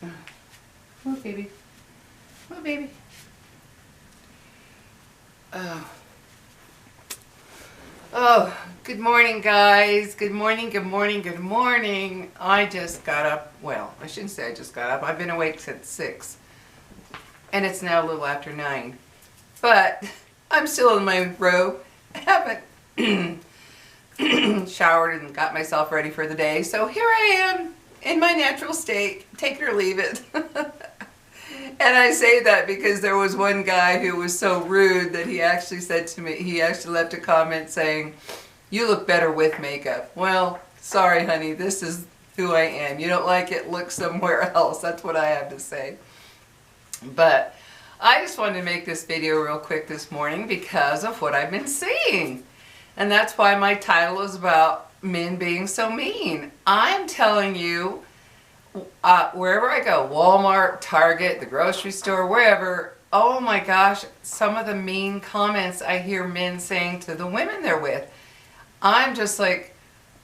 Oh, baby. Oh, baby. Oh, good morning, guys. Good morning, good morning, good morning. I just got up. Well, I shouldn't say I just got up. I've been awake since 6. And it's now a little after 9. But I'm still in my robe. I haven't showered and got myself ready for the day. So here I am in my natural state. Take it or leave it. And I say that because there was one guy who was so rude that he actually said to me, he actually left a comment saying, "You look better with makeup." Well, sorry honey, this is who I am. You don't like it, look somewhere else. That's what I have to say. But I just wanted to make this video real quick this morning because of what I've been seeing. And that's why my title is about men being so mean. I'm telling you, wherever I go, Walmart, Target, the grocery store, wherever, oh my gosh, some of the mean comments I hear men saying to the women they're with. I'm just like,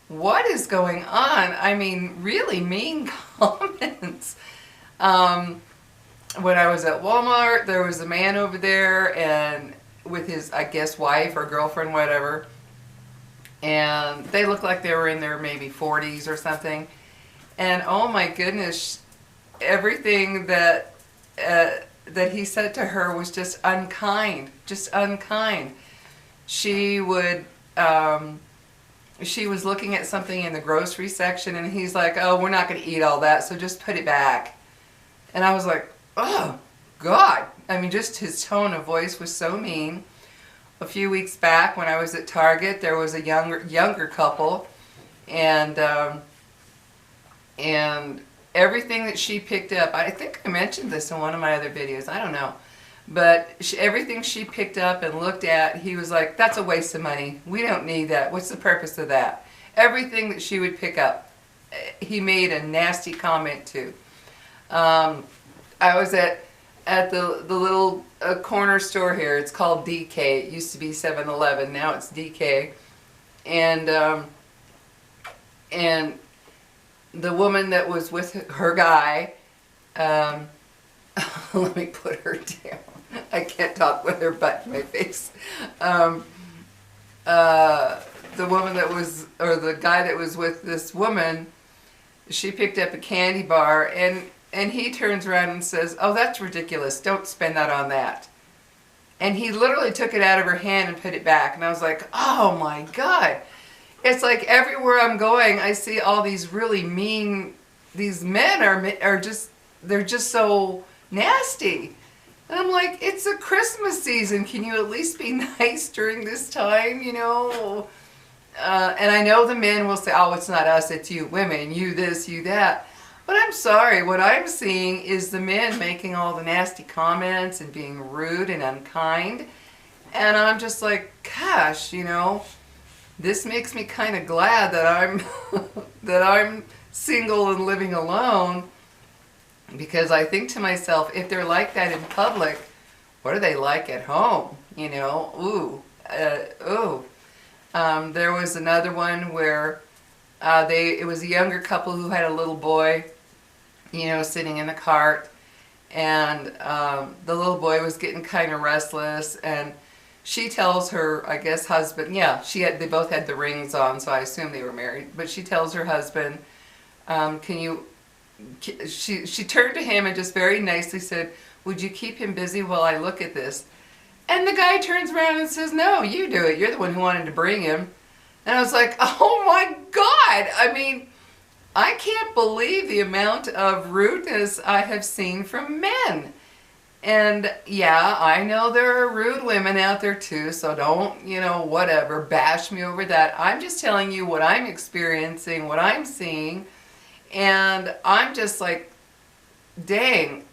what is going on? I mean, really mean comments. When I was at Walmart, there was a man over there and with his, I guess, wife or girlfriend, whatever, and they looked like they were in their maybe 40s or something. And oh my goodness, everything that that he said to her was just unkind, just unkind. She was looking at something in the grocery section and he's like, "Oh, we're not going to eat all that, so just put it back." And I was like, oh God. I mean, just his tone of voice was so mean. A few weeks back when I was at Target, there was a younger couple, and everything that she picked up, I think I mentioned this in one of my other videos, I don't know, but everything she picked up and looked at, he was like, "That's a waste of money. We don't need that. What's the purpose of that?" Everything that she would pick up, he made a nasty comment to. I was at the little corner store here. It's called DK. It used to be 7-Eleven. Now it's DK. And the woman that was with her guy, let me put her down. I can't talk with her butt in my face. The woman that was, or the guy that was with this woman, she picked up a candy bar and he turns around and says, "Oh, that's ridiculous. Don't spend that on that." And he literally took it out of her hand and put it back. And I was like, oh my God. It's like everywhere I'm going, I see all these really mean, these men are just, they're just so nasty. And I'm like, it's a Christmas season. Can you at least be nice during this time, you know? And I know the men will say, "Oh, it's not us, it's you women, you this, you that." But I'm sorry, what I'm seeing is the men making all the nasty comments and being rude and unkind. And I'm just like, gosh, you know, this makes me kind of glad that I'm that I'm single and living alone, because I think to myself, if they're like that in public, what are they like at home? You know, there was another one where it was a younger couple who had a little boy, you know, sitting in the cart, and the little boy was getting kind of restless, and she tells her, I guess, husband, yeah, they both had the rings on, so I assume they were married, but she tells her husband, she turned to him and just very nicely said, "Would you keep him busy while I look at this?" And the guy turns around and says, "No, you do it. You're the one who wanted to bring him." And I was like, oh my God. I mean, I can't believe the amount of rudeness I have seen from men. And yeah, I know there are rude women out there too, so don't, you know, whatever, bash me over that. I'm just telling you what I'm experiencing, what I'm seeing, and I'm just like, dang,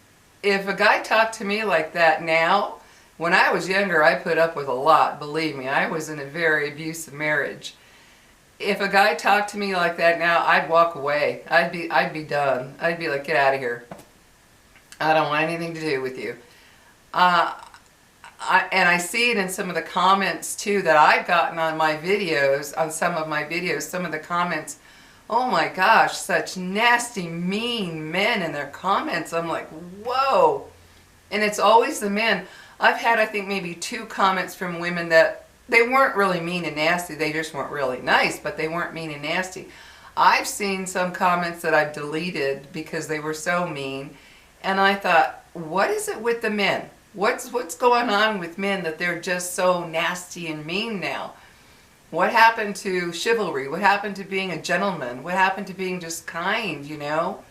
if a guy talked to me like that now, when I was younger, I put up with a lot, believe me. I was in a very abusive marriage. If a guy talked to me like that now, I'd walk away. I'd be done. I'd be like, "Get out of here. I don't want anything to do with you." And I see it in some of the comments too that I've gotten on my videos, on some of my videos. Some of the comments Oh my gosh, such nasty, mean men in their comments. I'm like, whoa. And it's always the men. I've had, I think, maybe 2 comments from women that they weren't really mean and nasty. They just weren't really nice, but they weren't mean and nasty. I've seen some comments that I've deleted because they were so mean. And I thought, what is it with the men? What's going on with men that they're just so nasty and mean now? What happened to chivalry? What happened to being a gentleman? What happened to being just kind, you know?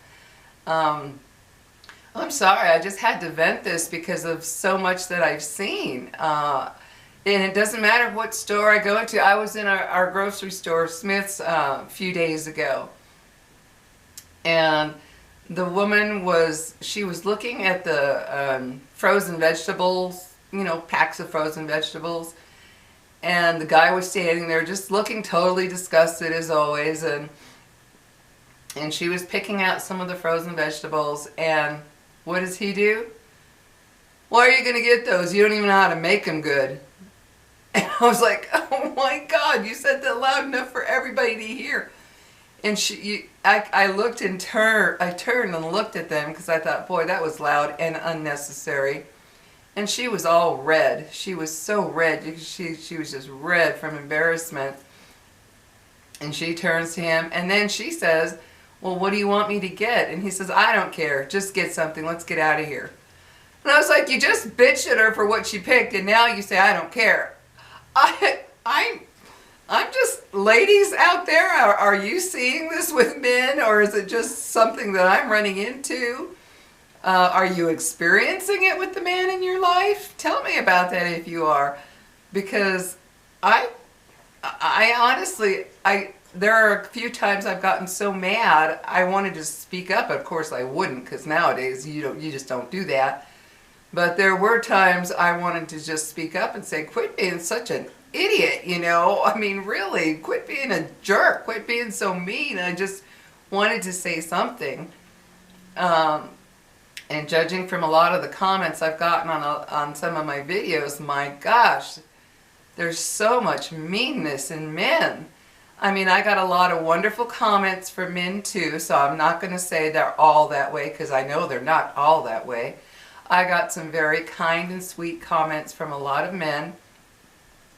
I'm sorry, I just had to vent this because of so much that I've seen. And it doesn't matter what store I go into. I was in our grocery store, Smith's, a few days ago. And the woman she was looking at the frozen vegetables, you know, packs of frozen vegetables. And the guy was standing there just looking totally disgusted as always. And she was picking out some of the frozen vegetables. And what does he do? Why are you going to get those? You don't even know how to make them good. And I was like, oh my God, you said that loud enough for everybody to hear. And I looked and I turned and looked at them because I thought, boy, that was loud and unnecessary. And she was all red. She was so red. She was just red from embarrassment. And she turns to him and then she says, well, what do you want me to get? And he says, I don't care. Just get something. Let's get out of here. And I was like, you just bitched at her for what she picked and now you say, I don't care. I'm just, ladies out there, are you seeing this with men or is it just something that I'm running into? Are you experiencing it with the man in your life? Tell me about that if you are, because I honestly, there are a few times I've gotten so mad I wanted to speak up. Of course I wouldn't, because nowadays you just don't do that. But there were times I wanted to just speak up and say, quit being such an idiot, you know? I mean, really, quit being a jerk, quit being so mean. I just wanted to say something. And judging from a lot of the comments I've gotten on some of my videos, my gosh, there's so much meanness in men. I mean, I got a lot of wonderful comments from men too, so I'm not going to say they're all that way because I know they're not all that way. I got some very kind and sweet comments from a lot of men,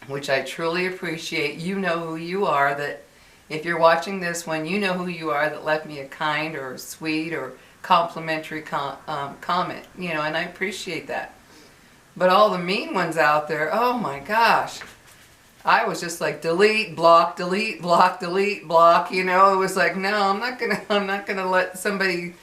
which I truly appreciate. You know who you are, that if you're watching this one, you know who you are that left me a kind or sweet or complimentary comment, you know, and I appreciate that. But all the mean ones out there, oh my gosh, I was just like delete, block, delete, block, delete, block, you know. It was like, no, I'm not gonna let somebody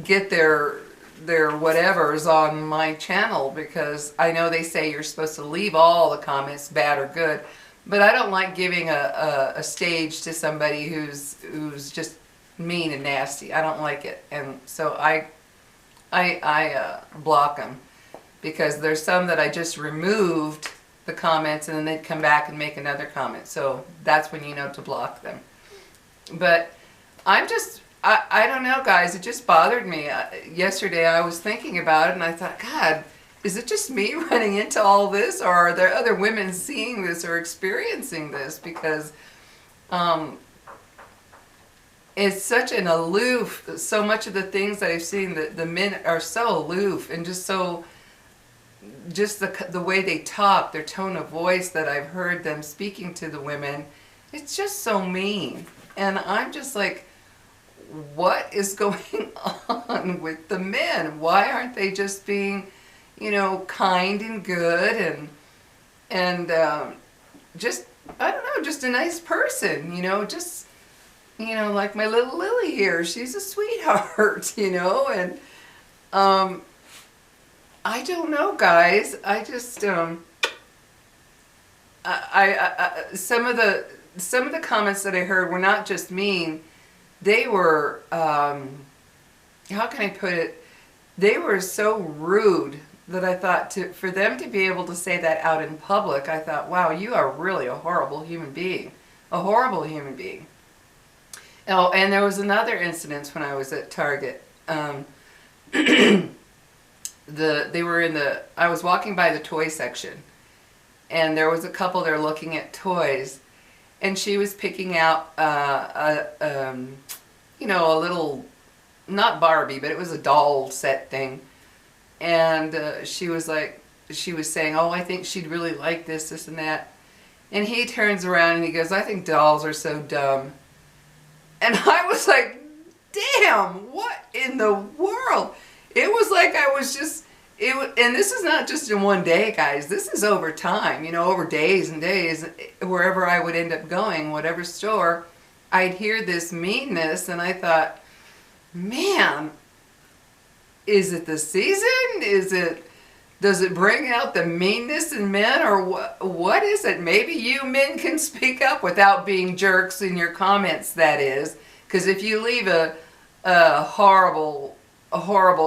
get their whatevers on my channel, because I know they say you're supposed to leave all the comments, bad or good, but I don't like giving a stage to somebody who's just mean and nasty. I don't like it, and so I block them, because there's some that I just removed the comments and then they'd come back and make another comment, so that's when you know to block them. But I don't know, guys, it just bothered me. Yesterday I was thinking about it and I thought, God, is it just me running into all this, or are there other women seeing this or experiencing this? Because it's such an aloof, so much of the things that I've seen, the men are so aloof and just so, just the way they talk, their tone of voice that I've heard them speaking to the women, it's just so mean. And I'm just like, what is going on with the men? Why aren't they just being, you know, kind and good and just, I don't know, just a nice person, you know, just, you know, like my little Lily here, she's a sweetheart, you know, and I don't know, guys. I just some of the comments that I heard were not just mean. They were how can I put it? They were so rude that I thought for them to be able to say that out in public, I thought, wow, you are really a horrible human being, a horrible human being. Oh, and there was another incident when I was at Target. I was walking by the toy section, and there was a couple there looking at toys, and she was picking out you know, a little, not Barbie, but it was a doll set thing. And she was saying, oh, I think she'd really like this and that. And he turns around and he goes, I think dolls are so dumb. And I was like, damn, what in the world? It was like I was just, and this is not just in one day, guys. This is over time, you know, over days and days. Wherever I would end up going, whatever store, I'd hear this meanness, and I thought, man, is it the season? Does it bring out the meanness in men, or what is it? Maybe you men can speak up without being jerks in your comments, that is. Because if you leave a horrible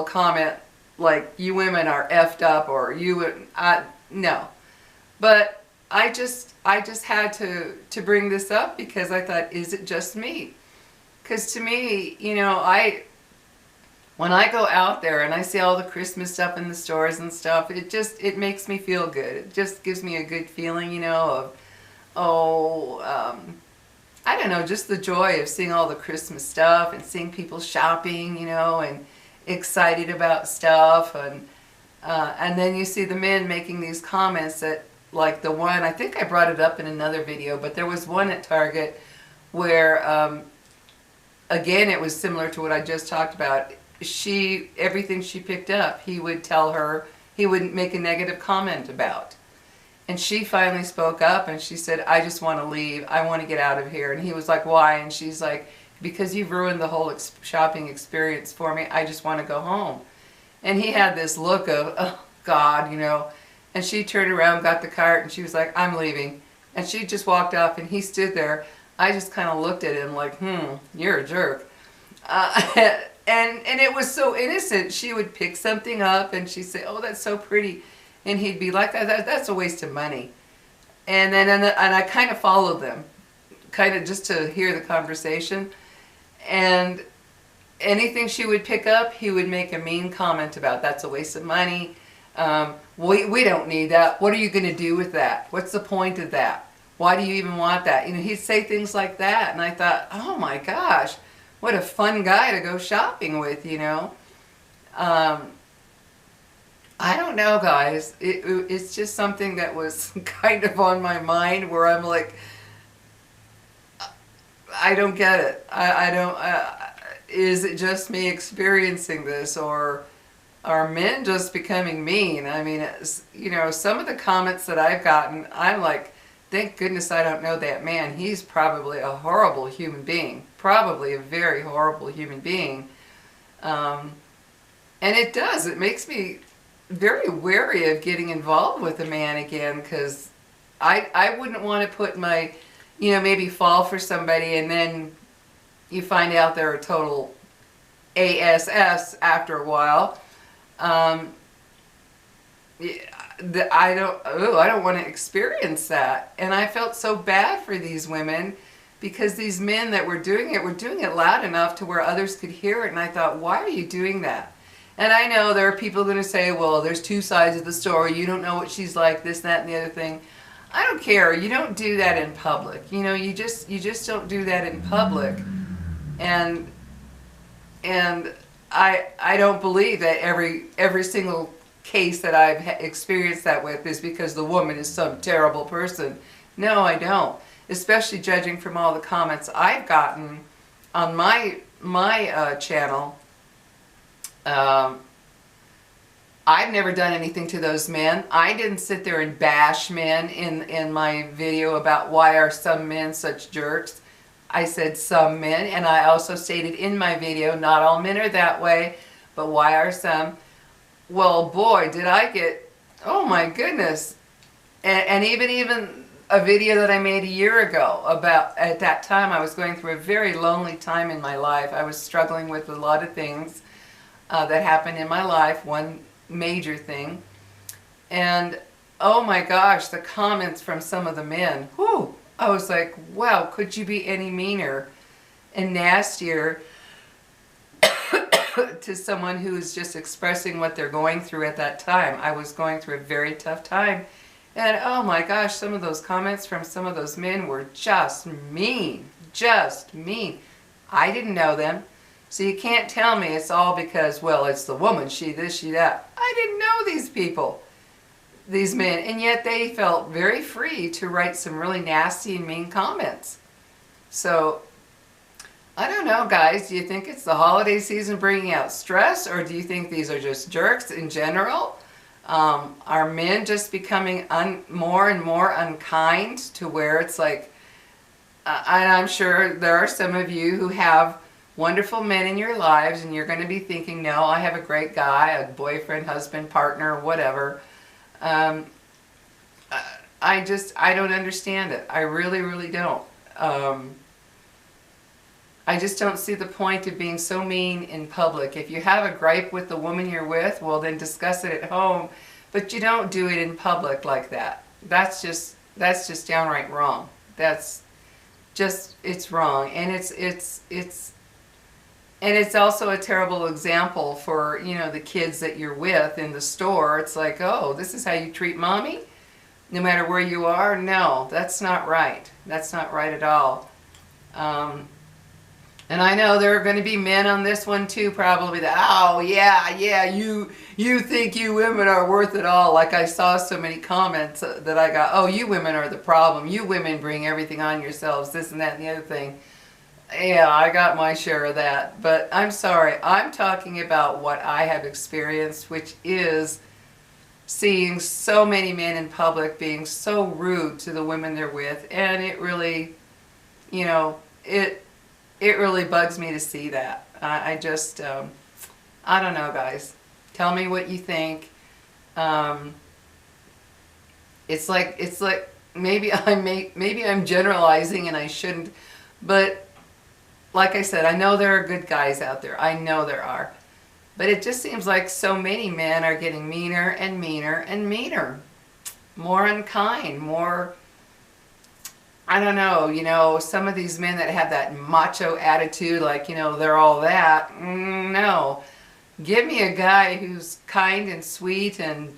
comment, like you women are effed up, or no. But I just had to bring this up because I thought, is it just me? Because to me, you know, when I go out there and I see all the Christmas stuff in the stores and stuff, it makes me feel good. It just gives me a good feeling, you know, of, I don't know, just the joy of seeing all the Christmas stuff and seeing people shopping, you know, and excited about stuff. And then you see the men making these comments that, like the one, I think I brought it up in another video, but there was one at Target where, again, it was similar to what I just talked about. Everything she picked up, he would tell her, he would make a negative comment about. And she finally spoke up and she said, I just want to leave. I want to get out of here. And he was like, why? And she's like, because you've ruined the whole shopping experience for me. I just want to go home. And he had this look of, oh, God, you know. And she turned around, got the cart, and she was like, I'm leaving. And she just walked off, and he stood there. I just kind of looked at him like, you're a jerk. And it was so innocent. She would pick something up and she'd say, oh, that's so pretty. And he'd be like, that's a waste of money. And then and I kind of followed them, kind of just to hear the conversation. And anything she would pick up, he would make a mean comment about, that's a waste of money. We don't need that. What are you going to do with that? What's the point of that? Why do you even want that? You know, he'd say things like that. And I thought, oh my gosh. What a fun guy to go shopping with, you know. I don't know, guys. It's just something that was kind of on my mind where I'm like, I don't get it. I don't, is it just me experiencing this, or are men just becoming mean? I mean, you know, some of the comments that I've gotten, I'm like, thank goodness I don't know that man. He's probably a horrible human being. Probably a very horrible human being. And it makes me very wary of getting involved with a man again, because I wouldn't want to put my, you know, maybe fall for somebody and then you find out they're a total ASS after a while. I don't want to experience that. And I felt so bad for these women, because these men that were doing it loud enough to where others could hear it. And I thought, why are you doing that? And I know there are people going to say, well, there's two sides of the story. You don't know what she's like, this, that, and the other thing. I don't care. You don't do that in public. You know, you just don't do that in public. And I don't believe that every single case that I've experienced that with is because the woman is some terrible person. No, I don't. Especially judging from all the comments I've gotten on my channel. I've never done anything to those men. I didn't sit there and bash men in my video about why are some men such jerks. I said some men, and I also stated in my video, not all men are that way, but why are some? Well, boy, did I get, oh my goodness. And even a video that I made a year ago about, at that time I was going through a very lonely time in my life. I was struggling with a lot of things that happened in my life, one major thing. And oh my gosh, the comments from some of the men, whew, I was like, wow, could you be any meaner and nastier to someone who is just expressing what they're going through at that time? I was going through a very tough time. And oh my gosh, some of those comments from some of those men were just mean. Just mean. I didn't know them. So you can't tell me it's all because, well, it's the woman, she this, she that. I didn't know these people, these men, and yet they felt very free to write some really nasty and mean comments. So, I don't know, guys. Do you think it's the holiday season bringing out stress, or do you think these are just jerks in general? Are men just becoming more and more unkind to where it's like, and I'm sure there are some of you who have wonderful men in your lives and you're going to be thinking, no, I have a great guy, a boyfriend, husband, partner, whatever. I don't understand it. I really, really don't. I just don't see the point of being so mean in public. If you have a gripe with the woman you're with, well then discuss it at home, but you don't do it in public like that. That's just downright wrong. That's just, it's wrong. And it's also a terrible example for, you know, the kids that you're with in the store. It's like, oh, this is how you treat mommy? No matter where you are? No, that's not right. That's not right at all. And I know there are going to be men on this one too, probably, that, oh, yeah, you think you women are worth it all. Like I saw so many comments that I got, oh, you women are the problem. You women bring everything on yourselves, this and that and the other thing. Yeah, I got my share of that. But I'm sorry, I'm talking about what I have experienced, which is seeing so many men in public being so rude to the women they're with. And it really, you know, it really bugs me to see that. I just, I don't know, guys. Tell me what you think. It's like maybe I'm generalizing and I shouldn't, but like I said, I know there are good guys out there. I know there are. But it just seems like so many men are getting meaner and meaner and meaner. More unkind, more, I don't know, you know, some of these men that have that macho attitude, like, you know, they're all that. No. Give me a guy who's kind and sweet and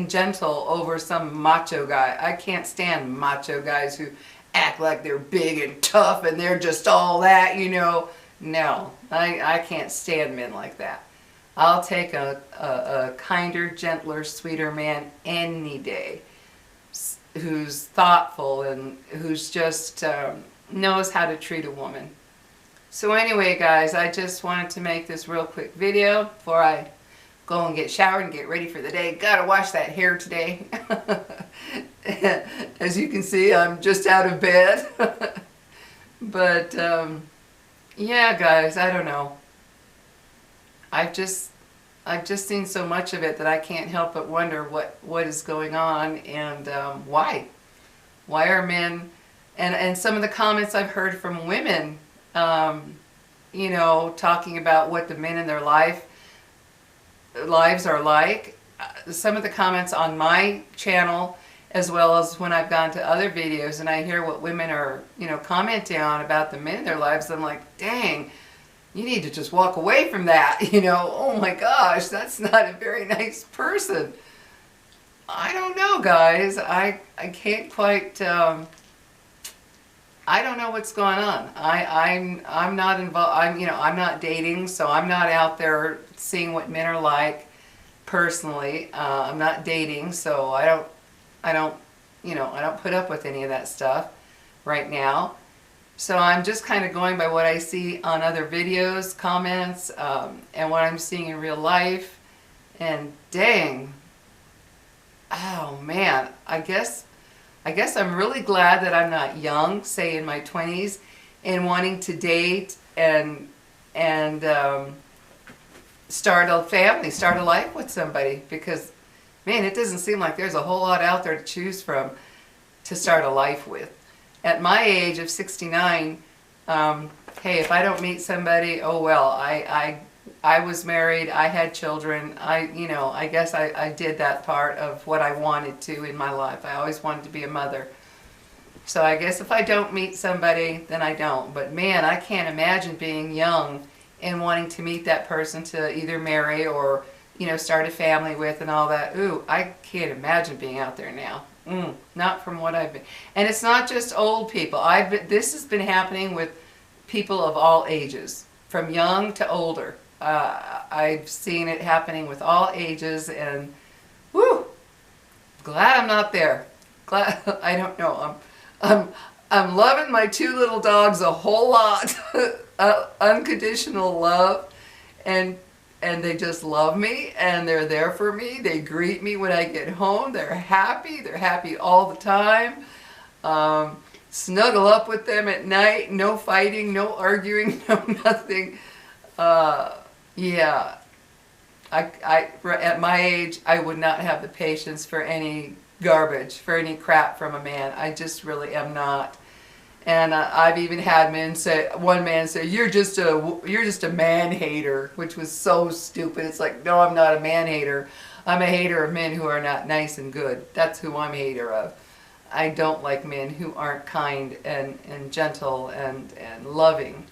gentle over some macho guy. I can't stand macho guys who act like they're big and tough and they're just all that, you know. No, I can't stand men like that. I'll take a kinder, gentler, sweeter man any day, who's thoughtful and who's just knows how to treat a woman. So anyway, guys, I just wanted to make this real quick video before I go and get showered and get ready for the day. Gotta wash that hair today. As you can see, I'm just out of bed. But yeah, guys, I don't know. I've just seen so much of it that I can't help but wonder what is going on and why. Why are men, and some of the comments I've heard from women, you know, talking about what the men in their lives are like. Some of the comments on my channel, as well as when I've gone to other videos and I hear what women are, you know, commenting on about the men in their lives, I'm like, dang, you need to just walk away from that, you know. Oh my gosh, that's not a very nice person. I don't know, guys. I can't quite, I don't know what's going on. I'm not involved, I'm not dating, so I'm not out there seeing what men are like personally. I'm not dating, so I don't put up with any of that stuff right now. So I'm just kind of going by what I see on other videos, comments, and what I'm seeing in real life. And dang, oh man, I guess I'm really glad that I'm not young, say in my 20s, and wanting to date and start a family, start a life with somebody, because man, it doesn't seem like there's a whole lot out there to choose from to start a life with. At my age of 69, hey, if I don't meet somebody, oh well, I was married, I had children, I guess I did that part of what I wanted to in my life. I always wanted to be a mother. So I guess if I don't meet somebody, then I don't. But man, I can't imagine being young and wanting to meet that person to either marry or, start a family with and all that. Ooh, I can't imagine being out there now. Not from what I've been. And it's not just old people. This has been happening with people of all ages, from young to older. I've seen it happening with all ages, and whoo, glad I'm not there. Glad I don't know. I'm loving my two little dogs a whole lot. Unconditional love, and they just love me, and they're there for me. They greet me when I get home. They're happy. They're happy all the time. Snuggle up with them at night. No fighting, no arguing, no nothing. Yeah. At my age, I would not have the patience for any garbage, for any crap from a man. I just really am not. And I've even had one man say, you're just a man hater, which was so stupid. It's like, no, I'm not a man hater. I'm a hater of men who are not nice and good. That's who I'm a hater of. I don't like men who aren't kind and gentle and loving.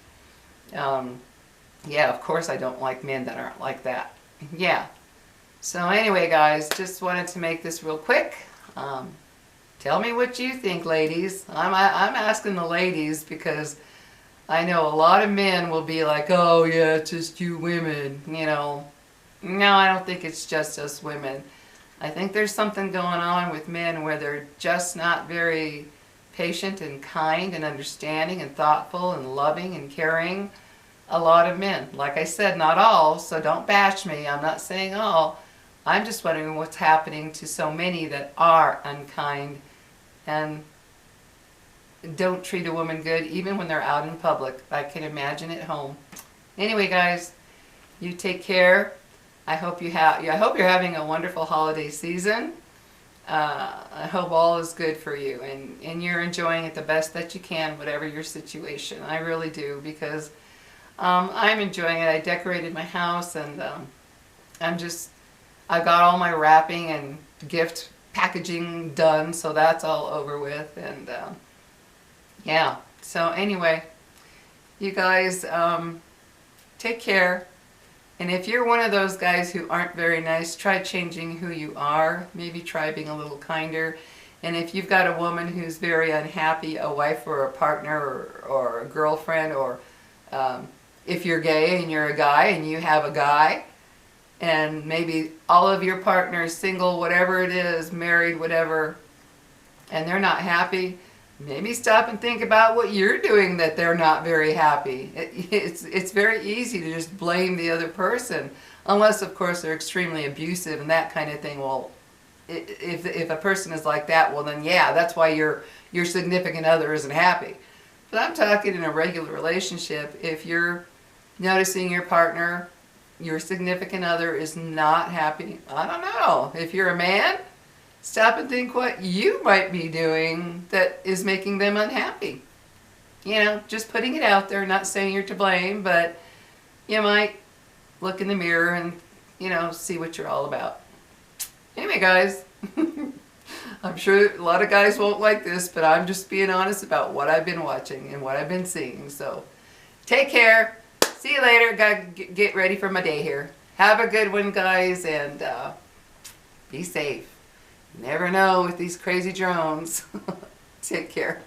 Yeah, of course I don't like men that aren't like that. Yeah. So anyway, guys, just wanted to make this real quick. Tell me what you think, ladies. I'm asking the ladies because I know a lot of men will be like, oh yeah, it's just you women, you know. No, I don't think it's just us women. I think there's something going on with men where they're just not very patient and kind and understanding and thoughtful and loving and caring. A lot of men. Like I said, not all, so don't bash me. I'm not saying all. I'm just wondering what's happening to so many that are unkind and don't treat a woman good even when they're out in public. I can imagine at home. Anyway, guys, you take care. I hope you're having a wonderful holiday season. I hope all is good for you and you're enjoying it the best that you can, whatever your situation. I really do, because I'm enjoying it. I decorated my house, and I got all my wrapping and gift packaging done, so that's all over with. And yeah, so anyway, you guys take care. And if you're one of those guys who aren't very nice, try changing who you are. Maybe try being a little kinder. And if you've got a woman who's very unhappy, a wife or a partner or a girlfriend, or if you're gay and you're a guy and you have a guy, and maybe all of your partners, single, whatever it is, married, whatever, and they're not happy, maybe stop and think about what you're doing that they're not very happy. It's very easy to just blame the other person, unless of course they're extremely abusive and that kind of thing. Well, if a person is like that, well then yeah, that's why your significant other isn't happy. But I'm talking in a regular relationship. If you're noticing your partner, your significant other is not happy, I don't know. If you're a man, stop and think what you might be doing that is making them unhappy. You know, just putting it out there, not saying you're to blame, but you might look in the mirror and, you know, see what you're all about. Anyway, guys, I'm sure a lot of guys won't like this, but I'm just being honest about what I've been watching and what I've been seeing. So take care. See you later. Gotta get ready for my day here. Have a good one, guys, and be safe. You never know with these crazy drones. Take care.